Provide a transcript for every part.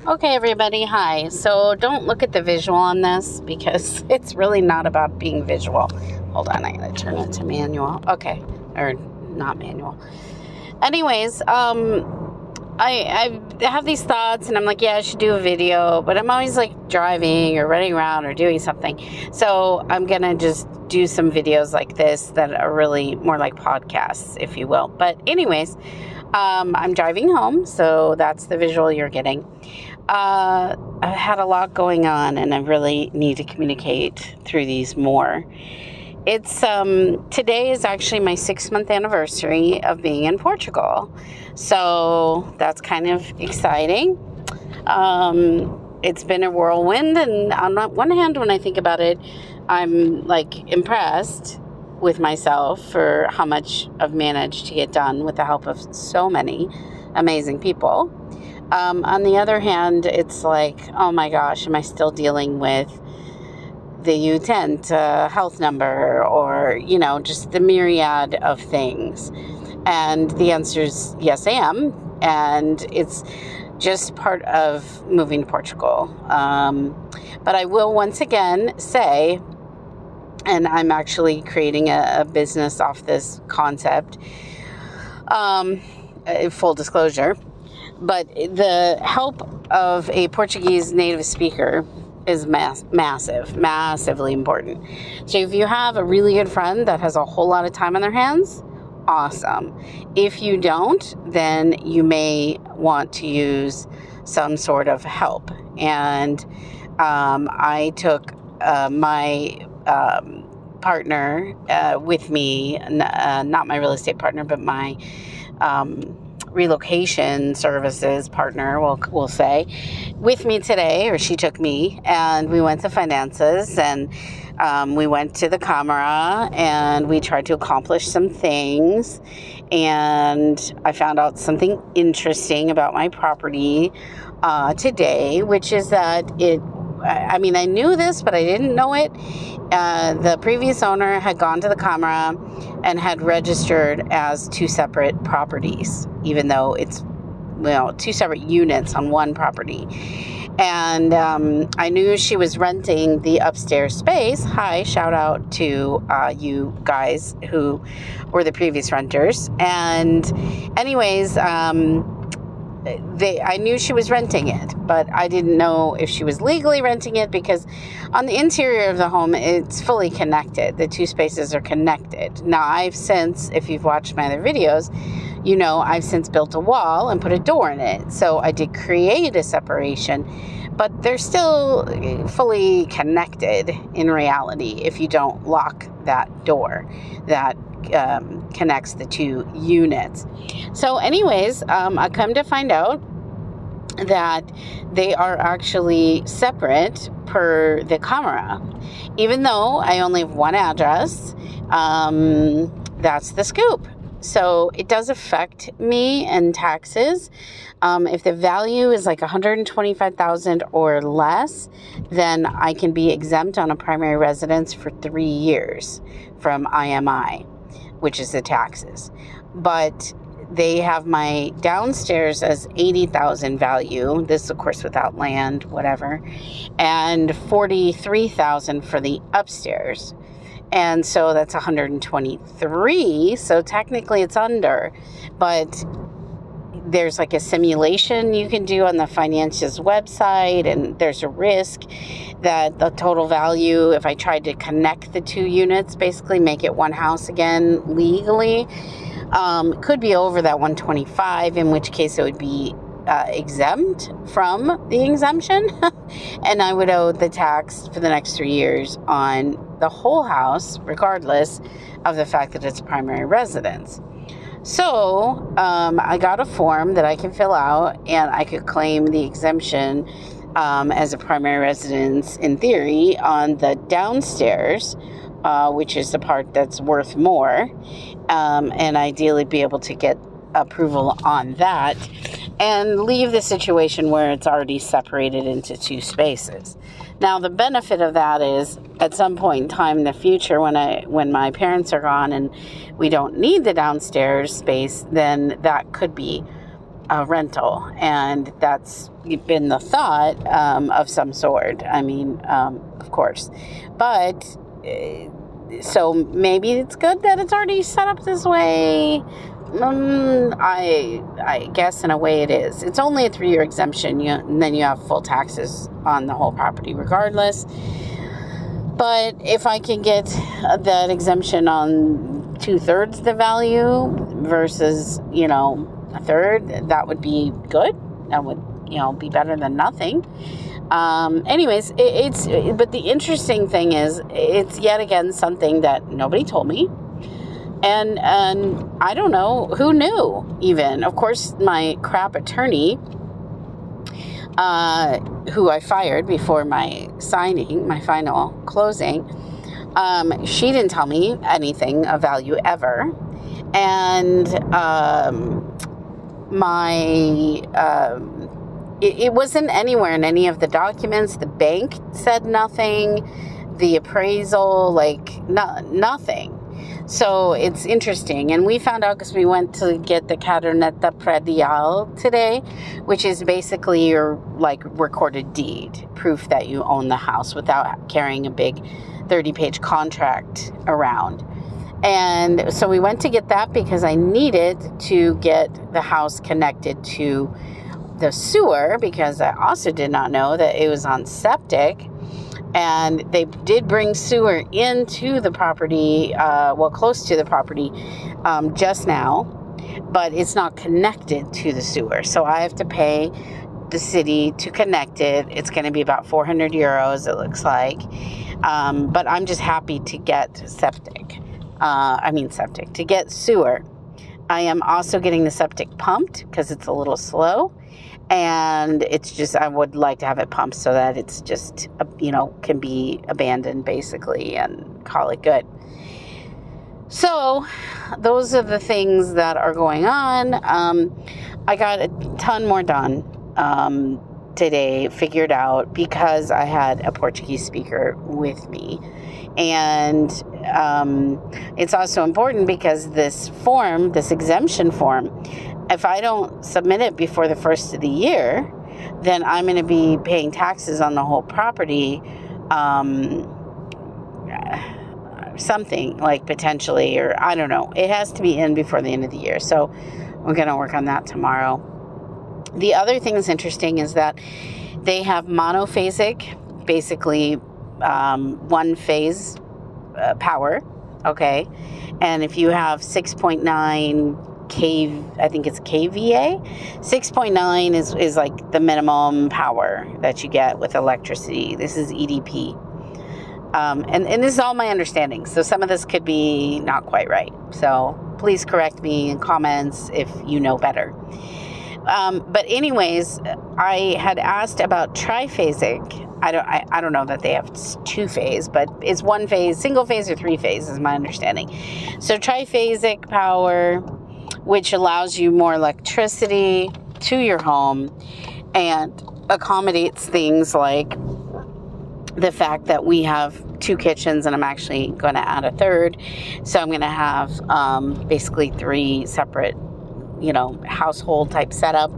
Okay, everybody, hi. So don't look at the visual on this because it's really not about being visual. Hold on, I gotta turn it to manual. Okay, or not manual. Anyways, I have these thoughts and I'm like, yeah, I should do a video, but I'm always like driving or running around or doing something. So I'm gonna just do some videos like this that are really more like podcasts, if you will. But anyways, I'm driving home, so that's the visual you're getting. I've had a lot going on and I really need to communicate through these more. It's today is actually my 6-month anniversary of being in Portugal. So that's kind of exciting. It's been a whirlwind, and on one hand, when I think about it, I'm like impressed with myself for how much I've managed to get done with the help of so many amazing people. On the other hand, it's like, oh my gosh, am I still dealing with the U-tent health number, or, you know, just the myriad of things? And the answer is yes, I am. And it's just part of moving to Portugal. But I will once again say, and I'm actually creating a business off this concept, full disclosure, but the help of a Portuguese native speaker is massively important. So if you have a really good friend that has a whole lot of time on their hands, awesome. If you don't, then you may want to use some sort of help. And I took my partner with me, not my real estate partner, but my relocation services partner, we'll say, with me today, or she took me, and we went to finances, and we went to the Camera, and we tried to accomplish some things, and I found out something interesting about my property today, which is that I knew this, but I didn't know it. The previous owner had gone to the Camera and had registered as 2 separate properties, even though it's, 2 separate units on one property. And I knew she was renting the upstairs space. Hi, shout out to you guys who were the previous renters. And anyways, I knew she was renting it, but I didn't know if she was legally renting it, because on the interior of the home, it's fully connected. The 2 spaces are connected. Now, I've since, if you've watched my other videos, you know I've since built a wall and put a door in it. So I did create a separation, but they're still fully connected in reality if you don't lock that door that connects the 2 units. So anyways, I come to find out that they are actually separate per the Camera. Even though I only have one address, that's the scoop. So it does affect me and taxes. If the value is like $125,000 or less, then I can be exempt on a primary residence for 3 years from IMI, which is the taxes. But they have my downstairs as $80,000 value. This, of course, without land, whatever, and $43,000 for the upstairs. And so that's 123. So technically it's under, but there's like a simulation you can do on the Finances website, and there's a risk that the total value, if I tried to connect the 2 units, basically make it one house again legally, could be over that 125, in which case it would be exempt from the exemption, and I would owe the tax for the next 3 years on the whole house, regardless of the fact that it's primary residence. So I got a form that I can fill out, and I could claim the exemption as a primary residence, in theory, on the downstairs, which is the part that's worth more, and ideally be able to get approval on that, and leave the situation where it's already separated into 2 spaces. Now, the benefit of that is at some point in time in the future, when my parents are gone and we don't need the downstairs space, then that could be a rental, and that's been the thought of some sort. I mean, of course, but so maybe it's good that it's already set up this way. I guess in a way it is. It's only a 3-year exemption, and then you have full taxes on the whole property regardless. But if I can get that exemption on 2/3 the value versus, a third, that would be good. That would, be better than nothing. Anyways, but the interesting thing is, it's yet again something that nobody told me. And I don't know who knew even. Of course, my crap attorney, who I fired before my signing, my final closing, she didn't tell me anything of value ever. And it wasn't anywhere in any of the documents. The bank said nothing. The appraisal, nothing. So it's interesting. And we found out because we went to get the caderneta predial today, which is basically your recorded deed, proof that you own the house without carrying a big 30-page contract around. And so we went to get that because I needed to get the house connected to the sewer, because I also did not know that it was on septic. And they did bring sewer into the property, close to the property, just now, but it's not connected to the sewer. So I have to pay the city to connect it. It's going to be about 400 euros, it looks like. But I'm just happy to get to get sewer. I am also getting the septic pumped because it's a little slow. And it's just, I would like to have it pumped so that it's just, can be abandoned basically and call it good. So those are the things that are going on. I got a ton more done today, figured out, because I had a Portuguese speaker with me. And it's also important because this exemption form, if I don't submit it before the first of the year, then I'm going to be paying taxes on the whole property, something potentially, or I don't know. It has to be in before the end of the year. So we're going to work on that tomorrow. The other thing that's interesting is that they have monophasic, basically one phase power, okay? And if you have 6.9 I think it's kVA. 6.9 is like the minimum power that you get with electricity. This is EDP. And this is all my understanding. So some of this could be not quite right. So please correct me in comments if you know better. But anyways, I had asked about triphasic. I don't know that they have 2-phase, but it's 1-phase, single phase, or 3-phase is my understanding. So triphasic power, which allows you more electricity to your home and accommodates things like the fact that we have 2 kitchens, and I'm actually going to add a third. So I'm going to have basically 3 separate, household type setup.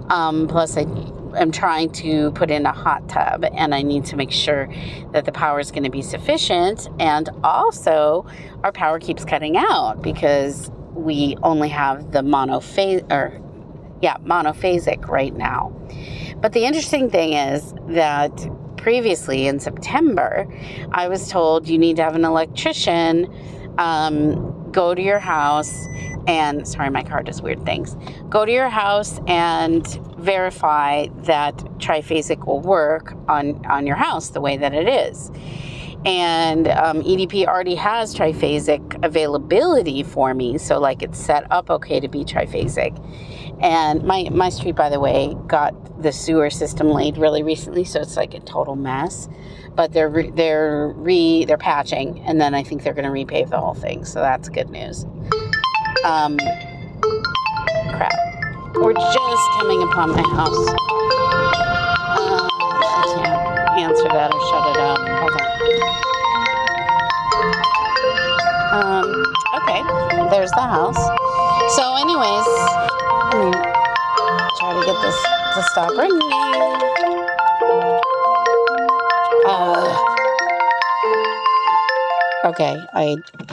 Plus I'm trying to put in a hot tub, and I need to make sure that the power is going to be sufficient. And also our power keeps cutting out because we only have the monophasic right now. But the interesting thing is that previously in September, I was told you need to have an electrician go to your house and, sorry, my car does weird things. Go to your house and verify that triphasic will work on your house the way that it is. And EDP already has triphasic availability for me, so it's set up okay to be triphasic. And my street, by the way, got the sewer system laid really recently, so it's a total mess. But they're patching, and then I think they're going to repave the whole thing, so that's good news. Crap. We're just coming upon my house. I can't answer that or shut it up. Hold on. Okay, there's the house. So anyways, try to get this to stop ringing.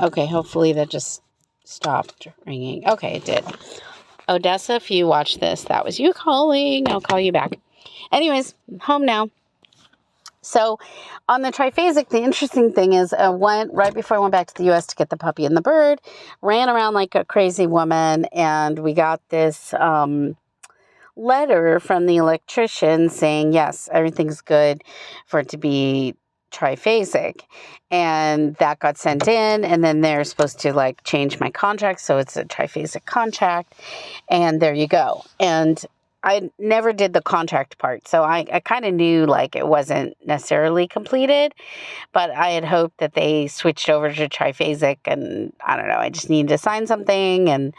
Okay, hopefully that just stopped ringing. Okay, it did. Odessa, if you watch this, that was you calling. I'll call you back. Anyways, home now. So on the triphasic, the interesting thing is I went right before I went back to the U.S. to get the puppy and the bird, ran around like a crazy woman, and we got this letter from the electrician saying, yes, everything's good for it to be triphasic. And that got sent in, and then they're supposed to like change my contract, so it's a triphasic contract, and there you go. And I never did the contract part, so I kind of knew like it wasn't necessarily completed, but I had hoped that they switched over to triphasic, and I don't know, I just needed to sign something. And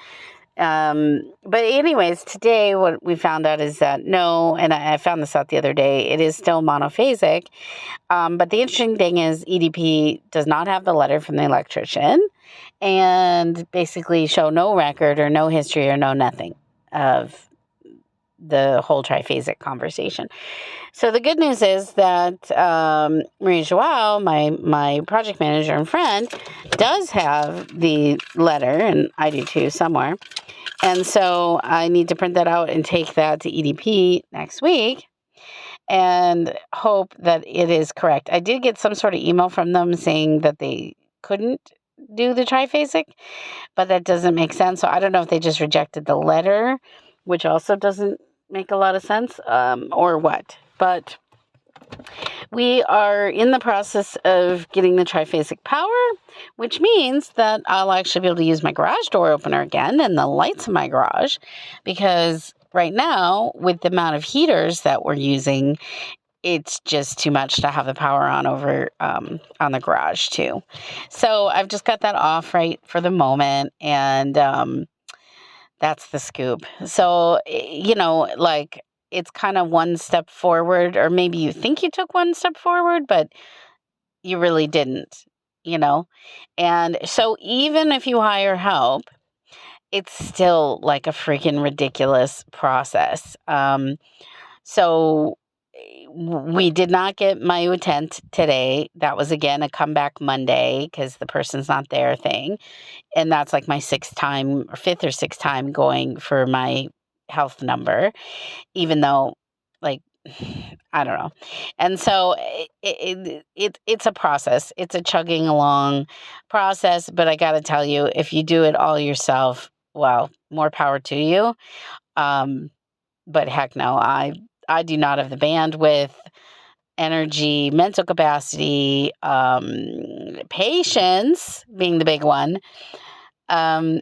but anyways, today what we found out is that no, and I found this out the other day, it is still monophasic. But the interesting thing is EDP does not have the letter from the electrician and basically show no record or no history or no nothing of the whole triphasic conversation. So the good news is that Maria Joao, my project manager and friend, does have the letter, and I do too somewhere. And so I need to print that out and take that to EDP next week and hope that it is correct. I did get some sort of email from them saying that they couldn't do the triphasic, but that doesn't make sense. So I don't know if they just rejected the letter, which also doesn't make a lot of sense, or what. But we are in the process of getting the triphasic power, which means that I'll actually be able to use my garage door opener again and the lights in my garage, because right now, with the amount of heaters that we're using, it's just too much to have the power on over on the garage too. So I've just got that off right for the moment, and that's the scoop. So, like, it's kind of one step forward, or maybe you think you took one step forward, but you really didn't, And so even if you hire help, it's still like a freaking ridiculous process. So we did not get my tent today. That was, again, a comeback Monday because the person's not there thing. And that's like my fifth or sixth time going for my health number, even though, like, I don't know. And so it's a process. It's a chugging along process. But I got to tell you, if you do it all yourself, well, more power to you. But heck no, I do not have the bandwidth, energy, mental capacity, patience being the big one. And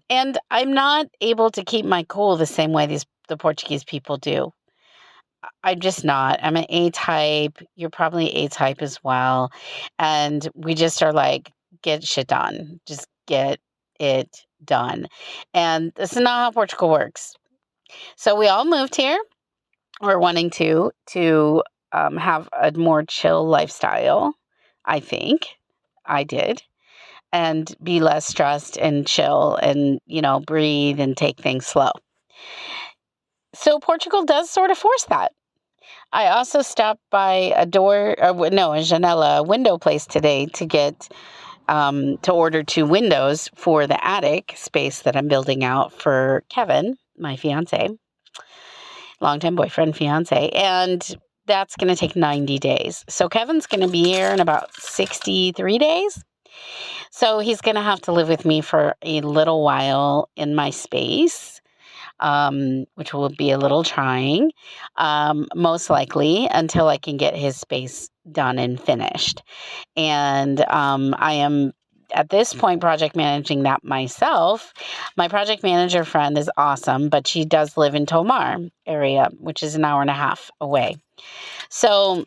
I'm not able to keep my cool the same way the Portuguese people do. I'm just not. I'm an A-type. You're probably A-type as well. And we just are like, get shit done. Just get it done. And this is not how Portugal works. So we all moved here. We're wanting to have a more chill lifestyle, I think. I did. And be less stressed and chill and, breathe and take things slow. So Portugal does sort of force that. I also stopped by a Janela window place today to get, to order 2 windows for the attic space that I'm building out for Kevin, my fiance, longtime boyfriend, fiance, and that's going to take 90 days. So Kevin's going to be here in about 63 days. So he's going to have to live with me for a little while in my space, which will be a little trying, most likely until I can get his space done and finished. And I am, at this point, project managing that myself. My project manager friend is awesome, but she does live in Tomar area, which is an hour and a half away. So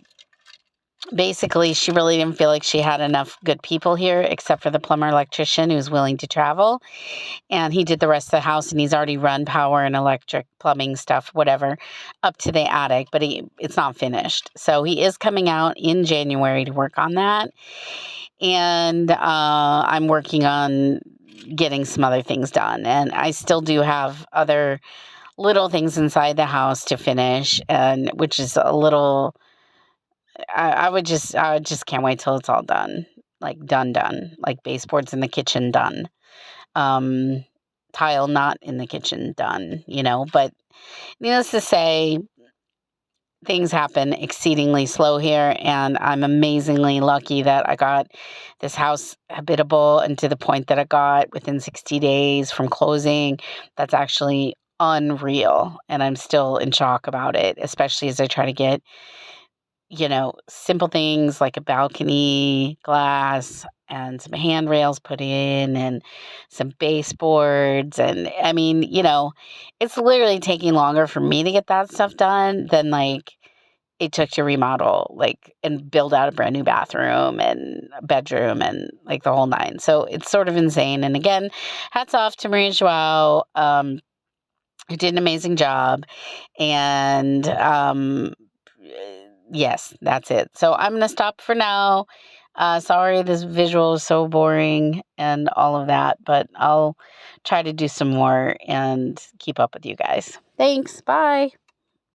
basically, she really didn't feel like she had enough good people here, except for the plumber electrician who's willing to travel. And he did the rest of the house, and he's already run power and electric, plumbing stuff, whatever, up to the attic, but it's not finished. So he is coming out in January to work on that. And I'm working on getting some other things done. And I still do have other little things inside the house to finish, and which is a little. I would just can't wait till it's all done, like done, like baseboards in the kitchen done, um, tile not in the kitchen done, But needless to say, things happen exceedingly slow here, and I'm amazingly lucky that I got this house habitable and to the point that I got within 60 days from closing. That's actually unreal, and I'm still in shock about it, especially as I try to get, simple things like a balcony glass and some handrails put in and some baseboards. And I mean, it's literally taking longer for me to get that stuff done than like it took to remodel, like, and build out a brand new bathroom and a bedroom and like the whole nine. So it's sort of insane. And again, hats off to Maria Joao, who did an amazing job. And yes, that's it. So I'm going to stop for now. Sorry, this visual is so boring and all of that, but I'll try to do some more and keep up with you guys. Thanks. Bye.